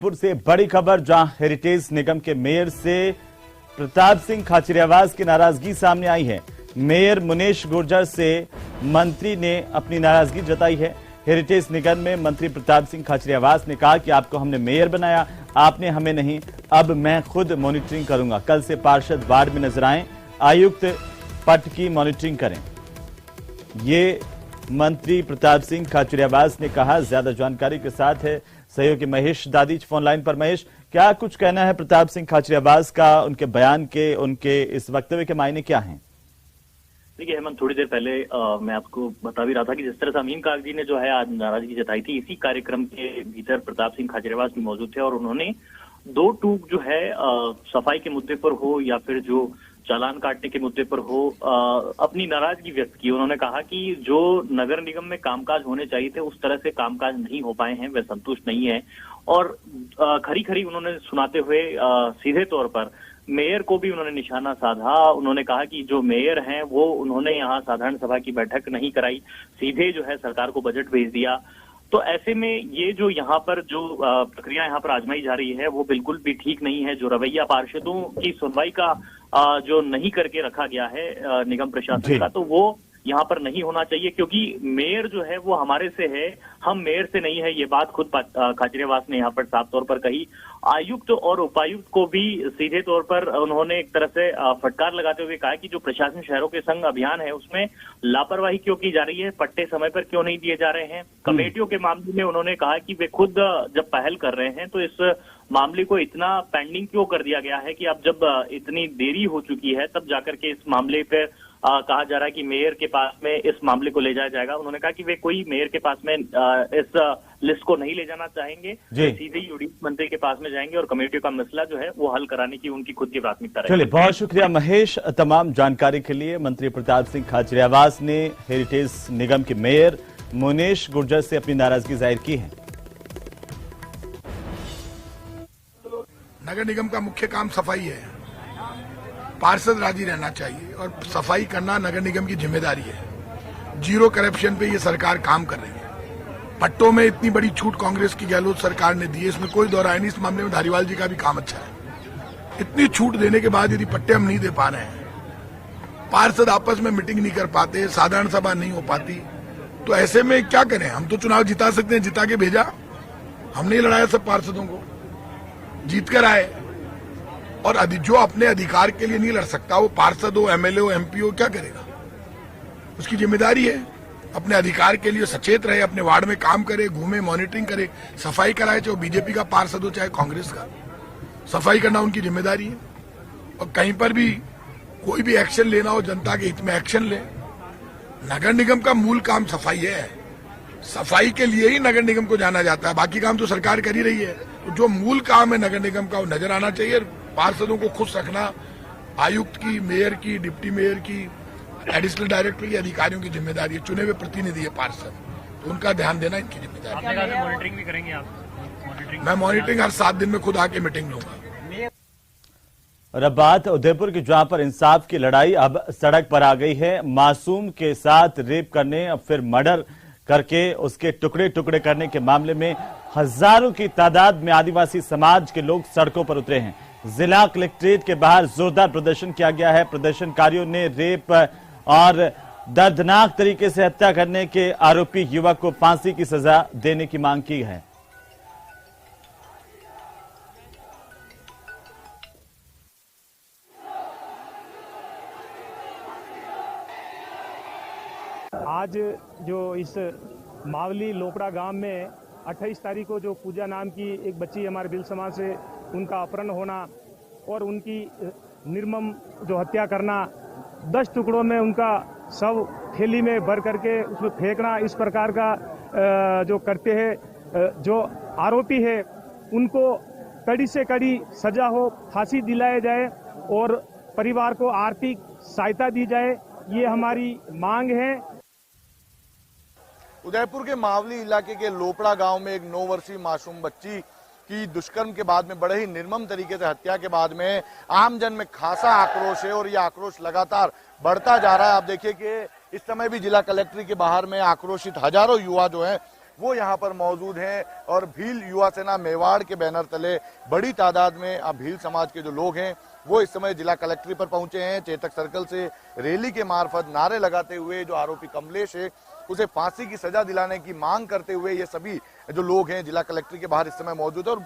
पुर से बड़ी खबर, जहां हेरिटेज निगम के मेयर से प्रताप सिंह खाचरियावास की नाराजगी सामने आई है। मेयर मुनेश गुर्जर से मंत्री ने अपनी नाराजगी जताई है। हेरिटेज निगम में मंत्री प्रताप सिंह खाचरियावास ने कहा कि आपको हमने मेयर बनाया, आपने हमें नहीं, अब मैं खुद मॉनिटरिंग करूंगा। कल से पार्षद वार्ड में नजर आए, आयुक्त पट की मॉनिटरिंग करें। ये मंत्री प्रताप सिंह खाचरियावास ने कहा। ज्यादा जानकारी के साथ है सहयोगी महेश दादीच फोन लाइन पर। महेश, क्या कुछ कहना है प्रताप सिंह खाचरियावास का, उनके बयान के, उनके इस वक्तव्य के मायने क्या हैं? देखिए हेमंत, थोड़ी देर पहले मैं आपको बता भी रहा था कि जिस तरह से अमीन कागजी ने जो है आज नाराजगी जताई थी, इसी कार्यक्रम के भीतर प्रताप सिंह खाचरियावास भी मौजूद थे और उन्होंने दो टूक जो है सफाई के मुद्दे पर हो या फिर जो चालान काटने के मुद्दे पर हो अपनी नाराजगी व्यक्त की। उन्होंने कहा कि जो नगर निगम में कामकाज होने चाहिए थे उस तरह से कामकाज नहीं हो पाए हैं, वे संतुष्ट नहीं है। और खरी खरी उन्होंने सुनाते हुए सीधे तौर पर मेयर को भी उन्होंने निशाना साधा। उन्होंने कहा कि जो मेयर हैं वो उन्होंने यहाँ साधारण सभा की बैठक नहीं कराई, सीधे जो है सरकार को बजट भेज दिया। तो ऐसे में ये जो यहाँ पर जो प्रक्रिया यहाँ पर आजमाई जा रही है वो बिल्कुल भी ठीक नहीं है। जो रवैया पार्षदों की सुनवाई का जो नहीं करके रखा गया है निगम प्रशासन का, तो वो यहाँ पर नहीं होना चाहिए, क्योंकि मेयर जो है वो हमारे से है, हम मेयर से नहीं है। ये बात खुद खाचरियावास ने यहाँ पर साफ तौर पर कही। आयुक्त और उपायुक्त को भी सीधे तौर पर उन्होंने एक तरह से फटकार लगाते हुए कहा कि जो प्रशासन शहरों के संग अभियान है उसमें लापरवाही क्यों की जा रही है, पट्टे समय पर क्यों नहीं दिए जा रहे हैं। कमेटियों के मामले में उन्होंने कहा कि वे खुद जब पहल कर रहे हैं तो इस मामले को इतना पेंडिंग क्यों कर दिया गया है कि अब जब इतनी देरी हो चुकी है तब जाकर के इस मामले पर कहा जा रहा है कि मेयर के पास में इस मामले को ले जाया जाएगा। उन्होंने कहा कि वे कोई मेयर के पास में इस लिस्ट को नहीं ले जाना चाहेंगे, सीधे ही यूडीएस मंत्री के पास में जाएंगे और कमेटियों का मसला जो है वो हल कराने की उनकी खुद की प्राथमिकता रहेगी। चलिए, बहुत शुक्रिया महेश तमाम जानकारी के लिए। मंत्री प्रताप सिंह खाचरियावास ने हेरिटेज निगम के मेयर मुनेश गुर्जर से अपनी नाराजगी जाहिर की है। नगर निगम का मुख्य काम सफाई है, पार्षद राजी रहना चाहिए और सफाई करना नगर निगम की जिम्मेदारी है। जीरो करप्शन पे ये सरकार काम कर रही है। पट्टों में इतनी बड़ी छूट कांग्रेस की गहलोत सरकार ने दी है, इसमें कोई दो राय नहीं। इस मामले में धारीवाल जी का भी काम अच्छा है। इतनी छूट देने के बाद यदि पट्टे हम नहीं दे पा रहे हैं, पार्षद आपस में मीटिंग नहीं कर पाते, साधारण सभा नहीं हो पाती, तो ऐसे में क्या करें? हम तो चुनाव जिता सकते हैं, जिता के भेजा, हमने ही लड़ाया सब पार्षदों को, जीत कर आए। और जो अपने अधिकार के लिए नहीं लड़ सकता, वो पार्षद हो, एमएलए हो, एमपी हो, क्या करेगा? उसकी जिम्मेदारी है अपने अधिकार के लिए सचेत रहे, अपने वार्ड में काम करे, घूमे, मॉनिटरिंग करे, सफाई कराए, चाहे बीजेपी का पार्षद हो चाहे कांग्रेस का। सफाई करना उनकी जिम्मेदारी है और कहीं पर भी कोई भी एक्शन लेना हो जनता के हित में एक्शन ले। नगर निगम का मूल काम सफाई है, सफाई के लिए ही नगर निगम को जाना जाता है, बाकी काम तो सरकार कर ही रही है। तो जो मूल काम है नगर निगम का वो नजर आना चाहिए। पार्षदों को खुश रखना आयुक्त की, मेयर की, डिप्टी मेयर की, एडिशनल डायरेक्टर की, अधिकारियों की जिम्मेदारी है। चुने हुए प्रतिनिधि है पार्षद, तो उनका ध्यान देना इनकी जिम्मेदारी है। मॉनिटरिंग भी करेंगे आप? मैं मॉनिटरिंग हर 7 दिन में खुद आके मीटिंग लूंगा। और अब बात उदयपुर की, जहां पर इंसाफ की लड़ाई अब सड़क पर आ गई है। मासूम के साथ रेप करने और फिर मर्डर करके उसके टुकड़े टुकड़े करने के मामले में हजारों की तादाद में आदिवासी समाज के लोग सड़कों पर उतरे हैं। जिला कलेक्ट्रेट के बाहर जोरदार प्रदर्शन किया गया है। प्रदर्शनकारियों ने रेप और दर्दनाक तरीके से हत्या करने के आरोपी युवक को फांसी की सजा देने की मांग की है। आज जो इस मावली लोपड़ा गांव में 28 तारीख को जो पूजा नाम की एक बच्ची हमारे बिल समाज से उनका अपहरण होना और उनकी निर्मम जो हत्या करना, 10 टुकड़ों में उनका शव थैली में भर करके उसमें फेंकना, इस प्रकार का जो करते हैं, जो आरोपी है उनको कड़ी से कड़ी सजा हो, फांसी दिलाया जाए और परिवार को आर्थिक सहायता दी जाए, ये हमारी मांग है। उदयपुर के मावली इलाके के लोपड़ा गांव में एक 9 वर्षीय मासूम बच्ची की दुष्कर्म के बाद में, बड़े ही निर्मम तरीके से हत्या के बाद में आमजन में खासा आक्रोश है और ये आक्रोश लगातार बढ़ता जा रहा है। आप देखिए कि इस समय भी जिला कलेक्ट्रेट के बाहर में आक्रोशित हजारों युवा जो है वो यहाँ पर मौजूद हैं और भील युवा सेना मेवाड़ के बैनर तले बड़ी तादाद में अब भील समाज के जो लोग हैं वो इस समय जिला कलेक्ट्री पर पहुंचे हैं। चेतक सर्कल से रैली के मार्फत नारे लगाते हुए जो आरोपी कमलेश है उसे फांसी की सजा दिलाने की मांग करते हुए ये सभी जो लोग हैं जिला कलेक्ट्री के बाहर इस समय मौजूद है और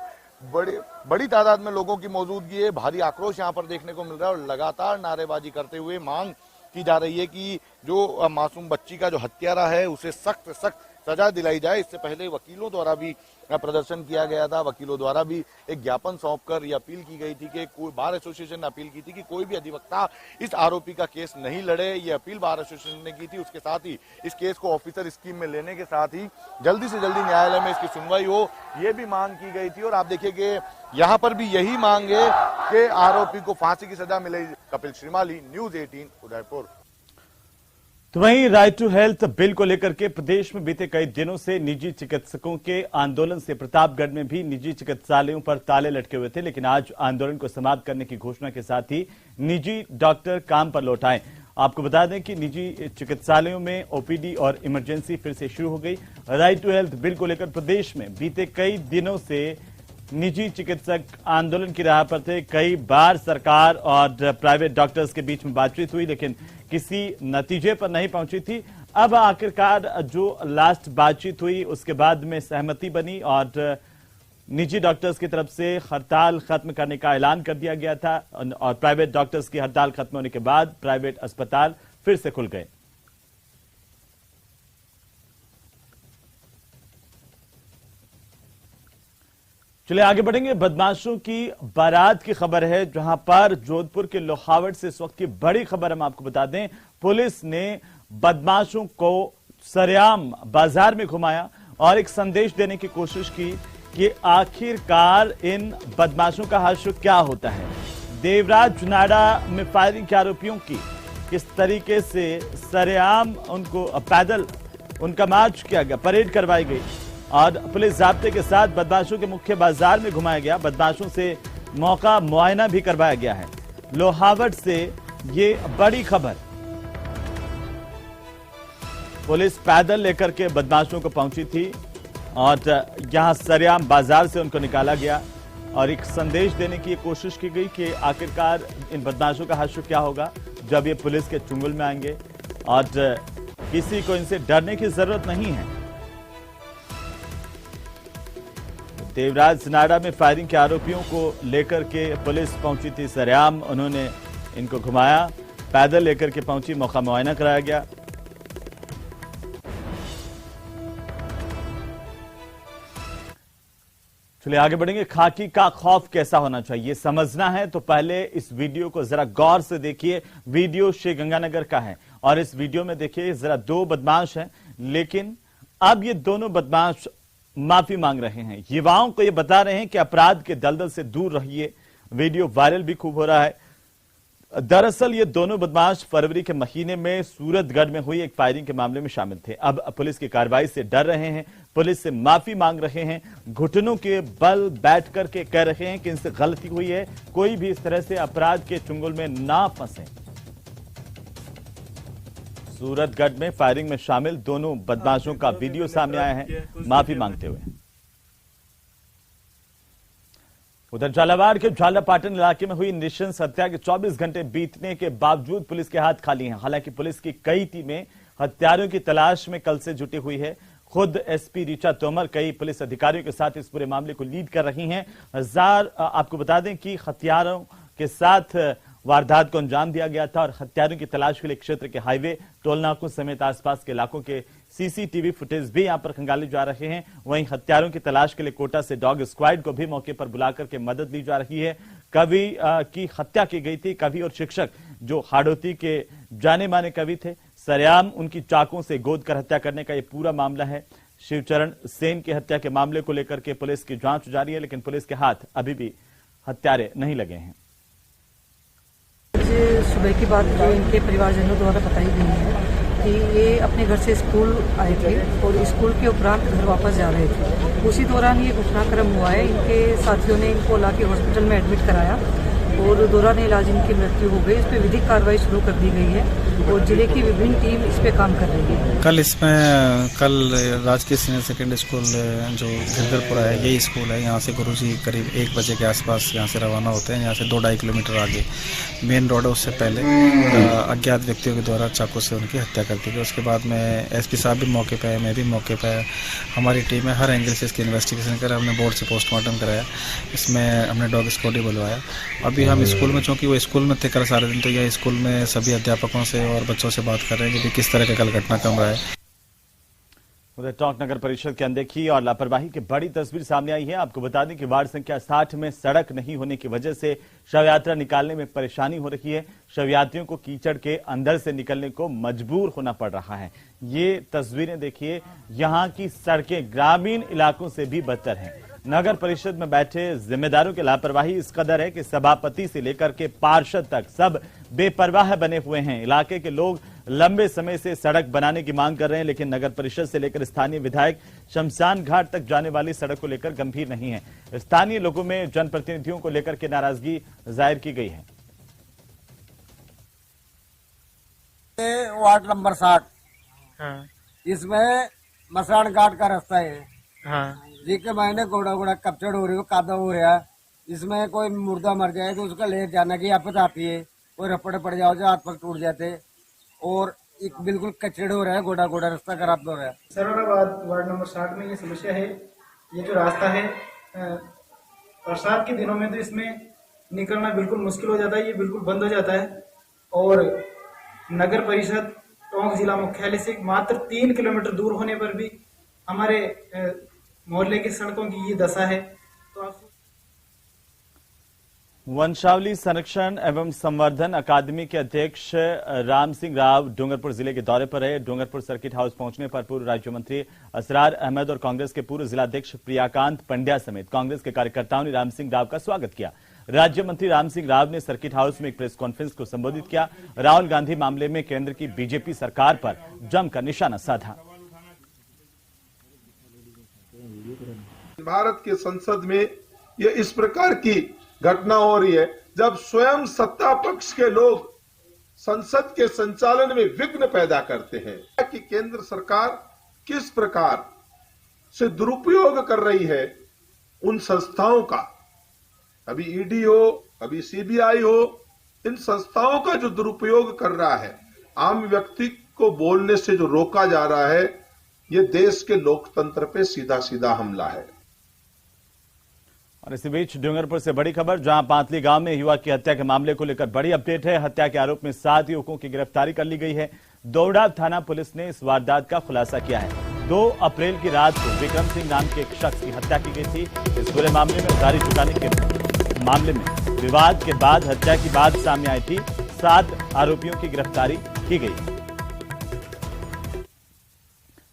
बड़ी तादाद में लोगों की मौजूदगी है। भारी आक्रोश यहाँ पर देखने को मिल रहा है और लगातार नारेबाजी करते हुए मांग की जा रही है कि जो मासूम बच्ची का जो हत्यारा है उसे सख्त सख्त सजा दिलाई जाए। इससे पहले वकीलों द्वारा भी प्रदर्शन किया गया था, वकीलों द्वारा भी एक ज्ञापन सौंपकर ये अपील की गई थी कि कोई बार एसोसिएशन ने अपील की थी कि कोई भी अधिवक्ता इस आरोपी का केस नहीं लड़े। ये अपील बार एसोसिएशन ने की थी। उसके साथ ही इस केस को ऑफिसर स्कीम में लेने के साथ ही जल्दी से जल्दी न्यायालय में इसकी सुनवाई हो, ये भी मांग की गई थी। और आप देखिए कि यहाँ पर भी यही मांग है कि आरोपी को फांसी की सजा मिले। कपिल श्रीमाली, न्यूज 18 उदयपुर। तो वहीं राइट टू हेल्थ बिल को लेकर के प्रदेश में बीते कई दिनों से निजी चिकित्सकों के आंदोलन से प्रतापगढ़ में भी निजी चिकित्सालयों पर ताले लटके हुए थे, लेकिन आज आंदोलन को समाप्त करने की घोषणा के साथ ही निजी डॉक्टर काम पर लौट आए। आपको बता दें कि निजी चिकित्सालयों में ओपीडी और इमरजेंसी फिर से शुरू हो गई। राइट टू हेल्थ बिल को लेकर प्रदेश में बीते कई दिनों से निजी चिकित्सक आंदोलन की राह पर थे। कई बार सरकार और प्राइवेट डॉक्टर्स के बीच में बातचीत हुई, लेकिन किसी नतीजे पर नहीं पहुंची थी। अब आखिरकार जो लास्ट बातचीत हुई उसके बाद में सहमति बनी और निजी डॉक्टर्स की तरफ से हड़ताल खत्म करने का ऐलान कर दिया गया था और प्राइवेट डॉक्टर्स की हड़ताल खत्म होने के बाद प्राइवेट अस्पताल फिर से खुल गए। चलिए आगे बढ़ेंगे। बदमाशों की बारात की खबर है, जहां पर जोधपुर के लोहावट से इस वक्त की बड़ी खबर हम आपको बता दें। पुलिस ने बदमाशों को सरेआम बाजार में घुमाया और एक संदेश देने की कोशिश की कि आखिरकार इन बदमाशों का हाशिया क्या होता है। देवराज जुनाड़ा में फायरिंग के आरोपियों की किस तरीके से सरेआम उनको पैदल उनका मार्च किया गया, परेड करवाई गई और पुलिस जाब्ते के साथ बदमाशों के मुख्य बाजार में घुमाया गया। बदमाशों से मौका मुआयना भी करवाया गया है। लोहावट से ये बड़ी खबर। पुलिस पैदल लेकर के बदमाशों को पहुंची थी और यहां सरेआम बाजार से उनको निकाला गया और एक संदेश देने की कोशिश की गई कि आखिरकार इन बदमाशों का हाशिया क्या होगा जब ये पुलिस के चुंगल में आएंगे और किसी को इनसे डरने की जरूरत नहीं है। देवराज नाड़ा में फायरिंग के आरोपियों को लेकर के पुलिस पहुंची थी सरेआम। उन्होंने इनको घुमाया, पैदल लेकर के पहुंची, मौका मुआयना कराया गया। चलिए आगे बढ़ेंगे। खाकी का खौफ कैसा होना चाहिए समझना है तो पहले इस वीडियो को जरा गौर से देखिए। वीडियो श्री गंगानगर का है और इस वीडियो में देखिए जरा दो बदमाश हैं, लेकिन अब ये दोनों बदमाश माफी मांग रहे हैं। युवाओं को ये बता रहे हैं कि अपराध के दलदल से दूर रहिए। वीडियो वायरल भी खूब हो रहा है। दरअसल ये दोनों बदमाश फरवरी के महीने में सूरतगढ़ में हुई एक फायरिंग के मामले में शामिल थे। अब पुलिस की कार्रवाई से डर रहे हैं, पुलिस से माफी मांग रहे हैं, घुटनों के बल बैठ करके कह रहे हैं कि इनसे गलती हुई है, कोई भी इस तरह से अपराध के चुंगल में ना फंसे। सूरतगढ़ में फायरिंग में शामिल दोनों बदमाशों का वीडियो सामने आया है माफी मांगते हुए। उधर झालावाड़ के झालापाटन इलाके में हुई नृशंस हत्या के 24 घंटे बीतने के बावजूद पुलिस के हाथ खाली हैं। हालांकि पुलिस की कई टीमें हत्यारों की तलाश में कल से जुटी हुई है। खुद एसपी ऋचा तोमर कई पुलिस अधिकारियों के साथ इस पूरे मामले को लीड कर रही हैं। आपको बता दें कि हथियारों के साथ वारदात को अंजाम दिया गया था और हत्यारों की तलाश के लिए क्षेत्र के हाईवे, टोल नाकों समेत आसपास के इलाकों के सीसीटीवी फुटेज भी यहां पर खंगाले जा रहे हैं। वहीं हत्यारों की तलाश के लिए कोटा से डॉग स्क्वाड को भी मौके पर बुलाकर के मदद ली जा रही है। कवि की हत्या की गई थी। कवि और शिक्षक जो हाड़ौती के जाने माने कवि थे, सरेआम उनकी चाकों से गोद कर हत्या करने का यह पूरा मामला है। शिवचरण सेन की हत्या के मामले को लेकर के पुलिस की जांच जारी है, लेकिन पुलिस के हाथ अभी भी हत्यारे नहीं लगे हैं। सुबह की बात जो इनके परिवारजनों द्वारा बताई गई है कि ये अपने घर से स्कूल आए थे और स्कूल के उपरांत घर वापस जा रहे थे। उसी दौरान ये घटनाक्रम हुआ है। इनके साथियों ने इनको लाके हॉस्पिटल में एडमिट कराया। और दौरान इलाज इनकी मृत्यु हो गई। इस पर विधिक कार्रवाई शुरू कर दी गई है और जिले की विभिन्न टीम इस पे काम कर रही है। कल राजकीय सीनियर सेकेंडरी स्कूल जो गिरधरपुरा है, यही स्कूल है, यहाँ से गुरुजी करीब 1 बजे के आसपास यहाँ से रवाना होते हैं। यहाँ से 2-2.5 किलोमीटर आगे मेन रोड है, उससे पहले अज्ञात व्यक्तियों के द्वारा चाकू से उनकी हत्या कर दी गई। उसके बाद में एसपी साहब भी मौके पे है, मैं भी मौके पे है। हमारी टीम है, हर एंगल से इसकी इन्वेस्टिगेशन कर, हमने बोर्ड से पोस्टमार्टम कराया, इसमें हमने डॉग स्क्वाड ही बुलवाया। अभी हम स्कूल में, चूँकि वो स्कूल में थे कल सारे दिन, तो यह स्कूल में सभी अध्यापकों से और बच्चों से बात कर रहे हैं कि किस तरह का कल घटनाक्रम रहा है। उधर टोंक नगर परिषद की अनदेखी और लापरवाही की बड़ी तस्वीर सामने आई है। आपको बता दें कि वार्ड संख्या 60 में सड़क नहीं होने की वजह से शव यात्रा निकालने में परेशानी हो रही है। शव यात्रियों को कीचड़ के अंदर से निकलने को मजबूर होना पड़ रहा है। ये तस्वीरें देखिए, यहाँ की सड़कें ग्रामीण इलाकों से भी बदतर हैं। नगर परिषद में बैठे जिम्मेदारों की लापरवाही इस कदर है कि सभापति से लेकर के पार्षद तक सब बेपरवाह बने हुए हैं। इलाके के लोग लंबे समय से सड़क बनाने की मांग कर रहे हैं, लेकिन नगर परिषद से लेकर स्थानीय विधायक शमशान घाट तक जाने वाली सड़क को लेकर गंभीर नहीं है। स्थानीय लोगों में जनप्रतिनिधियों को लेकर के नाराजगी जाहिर की गई है। वार्ड नंबर 60, इसमें मसान घाट का रास्ता है, जी के महीने घोड़ा कपचड़ हो रही हो, कादा हो रहा है। इसमें कोई मुर्दा मर जाए तो उसका ले जाना की आपत आती है, कोई रपड़े पड़ जाओ जो हाथ पर टूट जाते, और एक बिल्कुल कचड़ हो रहा है, घोड़ा रास्ता खराब हो रहा है। सरोवराबाद वार्ड नंबर 60 में ये समस्या है। ये जो रास्ता है, बरसात के दिनों में तो इसमें निकलना बिल्कुल मुश्किल हो जाता है, ये बिल्कुल बंद हो जाता है। और नगर परिषद टोंक जिला मुख्यालय से मात्र 3 किलोमीटर दूर होने पर भी हमारे मोहल्ले की सड़कों की ये दशा है। तो वंशावली संरक्षण एवं संवर्धन अकादमी के अध्यक्ष राम सिंह राव डूंगरपुर जिले के दौरे पर रहे। डूंगरपुर सर्किट हाउस पहुंचने पर पूर्व राज्य मंत्री असरार अहमद और कांग्रेस के पूर्व जिलाध्यक्ष प्रियाकांत पंड्या समेत कांग्रेस के कार्यकर्ताओं ने राम सिंह राव का स्वागत किया। राज्य मंत्री राम सिंह राव ने सर्किट हाउस में एक प्रेस कॉन्फ्रेंस को संबोधित किया। राहुल गांधी मामले में केंद्र की बीजेपी सरकार पर जमकर निशाना साधा। भारत के संसद में ये इस प्रकार की घटना हो रही है, जब स्वयं सत्ता पक्ष के लोग संसद के संचालन में विघ्न पैदा करते हैं कि केंद्र सरकार किस प्रकार से दुरुपयोग कर रही है उन संस्थाओं का। अभी ईडी हो, अभी सीबीआई हो, इन संस्थाओं का जो दुरुपयोग कर रहा है, आम व्यक्ति को बोलने से जो रोका जा रहा है, ये देश के लोकतंत्र पे सीधा सीधा हमला है। और इसी बीच डूंगरपुर से बड़ी खबर, जहां पांतली गांव में युवक की हत्या के मामले को लेकर बड़ी अपडेट है। हत्या के आरोप में 7 युवकों की गिरफ्तारी कर ली गई है। दौड़ा थाना पुलिस ने इस वारदात का खुलासा किया है। 2 अप्रैल की रात को विक्रम सिंह नाम के एक शख्स की हत्या की गई थी। इस पूरे मामले में उधारी चुकाने के मामले में विवाद के बाद हत्या की बात सामने आई थी। 7 आरोपियों की गिरफ्तारी की गई।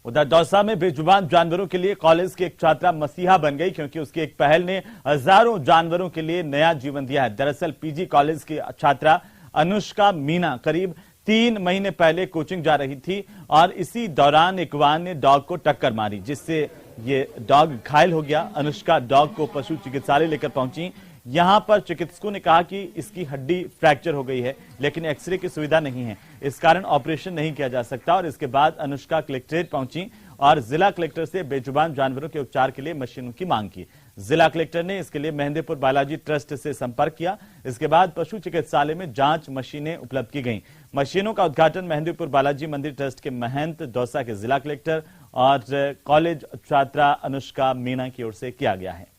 उधर दौसा में बेजुबान जानवरों के लिए कॉलेज की एक छात्रा मसीहा बन गई, क्योंकि उसकी एक पहल ने हजारों जानवरों के लिए नया जीवन दिया है। दरअसल पीजी कॉलेज की छात्रा अनुष्का मीना करीब 3 महीने पहले कोचिंग जा रही थी और इसी दौरान एक वाहन ने डॉग को टक्कर मारी, जिससे ये डॉग घायल हो गया। अनुष्का डॉग को पशु चिकित्सालय लेकर पहुंची। यहां पर चिकित्सकों ने कहा कि इसकी हड्डी फ्रैक्चर हो गई है, लेकिन एक्सरे की सुविधा नहीं है, इस कारण ऑपरेशन नहीं किया जा सकता। और इसके बाद अनुष्का कलेक्ट्रेट पहुंची और जिला कलेक्टर से बेजुबान जानवरों के उपचार के लिए मशीनों की मांग की। जिला कलेक्टर ने इसके लिए मेहंदीपुर बालाजी ट्रस्ट से संपर्क किया। इसके बाद पशु चिकित्सालय में जांच मशीनें उपलब्ध की गई। मशीनों का उद्घाटन मेहंदीपुर बालाजी मंदिर ट्रस्ट के महंत, दौसा के जिला कलेक्टर और कॉलेज छात्रा अनुष्का मीना की ओर से किया गया है।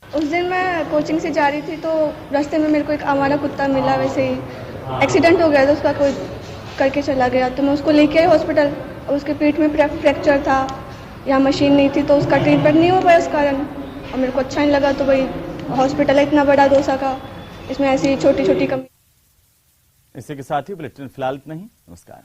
उस दिन मैं कोचिंग से जा रही थी तो रास्ते में मेरे को एक आवारा कुत्ता मिला। वैसे ही एक्सीडेंट हो गया था, उसका कोई करके चला गया, तो मैं उसको लेके आई हॉस्पिटल। और उसके पीठ में फ्रैक्चर था, यहाँ मशीन नहीं थी तो उसका ट्रीटमेंट नहीं हो पाया उस कारण। और मेरे को अच्छा नहीं लगा, तो भाई हॉस्पिटल है इतना बड़ा दौसा का, इसमें ऐसी छोटी छोटी कमी। इसी के साथ ही बुलेटिन फिलहाल नहीं। नमस्कार।